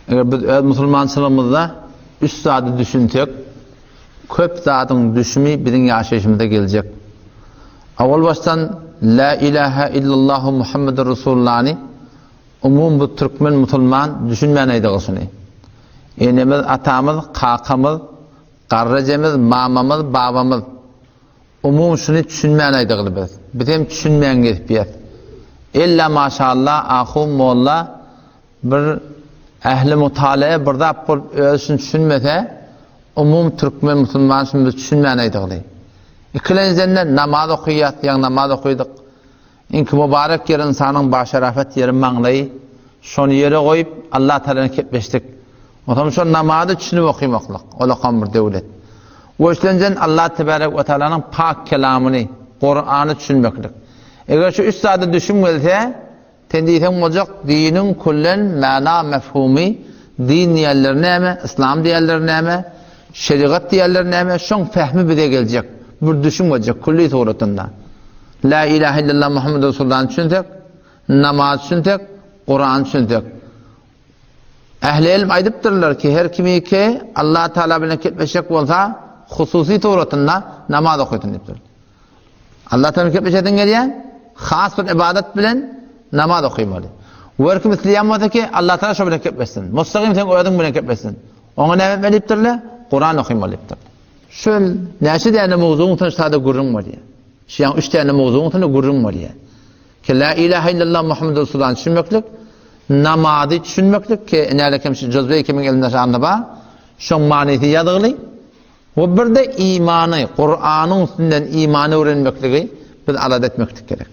Eger biz öz musulmançylygymyzda üç zady düşünsek, köp zadyň düşmi biziň ýaşaýyşymyza geljek. Awal başdan la ilahe illallah Muhammedur Rasulullah'ni umum bu Türkmen musulman düşünmäneydi gysyny. Enemiz, atamyz, kakamyz, garrajamyz, mamamyz, babamyz umum şunu düşünmäneydi biz. Biz hem düşünmän gelip illa maşallah ahum molla bir ehli mutala'a bir zap bolup özüni düşünmese umum Türkmen musulman şunu düşünmäneydi. İkilenizden namaz okuyat, yan namaz okuydyk. İnki mübarek yer insanyň baş şerafet yeri maňlaý. Şonu yere goýup Allah Taala'ny ketmeşdik. Otam şu namazı düşünüp okuýmaklyk. Ola kan bir döwlet. Oşlenjen Allah Tebarek ve Taala'nın pak kelamını, Kur'an'ı düşünmeklik. Eger şu üç zady düşünmelse, tendiýen boljak dinin kullen mana mefhumi, din diýerler näme, İslam diýerler näme, şeriat diýerler näme, şoň fehmi bize geljek. Bir düşün boljak kulli suratynda. La ilahe illallah Muhammedur Rasulullah düşünsek, namaz düşünsek, Kur'an düşünsek. Ehli ilm aýdypdyrlar ki her kimi ki Allah Taala bilen ketmeşek bolsa, hususi suratynda namaz okuýdyn diýipdir. Allah Taala ketmeşeden gelýän has bir ibadet bilen namaz okuýmaly.Wer kim isleýän bolsa ki Allah Taala şo bilen ketmeşsin. Mustaqim sen oýadyň bilen ketmeşsin. Oňa näme diýipdirler? Kur'an okuýmaly diýipdir. Şol näçe däne mowzuň taşda gurrunmaly. Şeýan 3 däne mowzuň taşda gurrunmaly. Ki la ilahe illallah Muhammedur Rasulullah düşünmeklik, namazı düşünmeklik ki nälekem şu Cezbe kimin elinde şandy ba, şoň manyny ýadyly. O bir de imanı, Kur'an'ın üstünden imanı öğrenmekligi biz adat etmeklik gerek.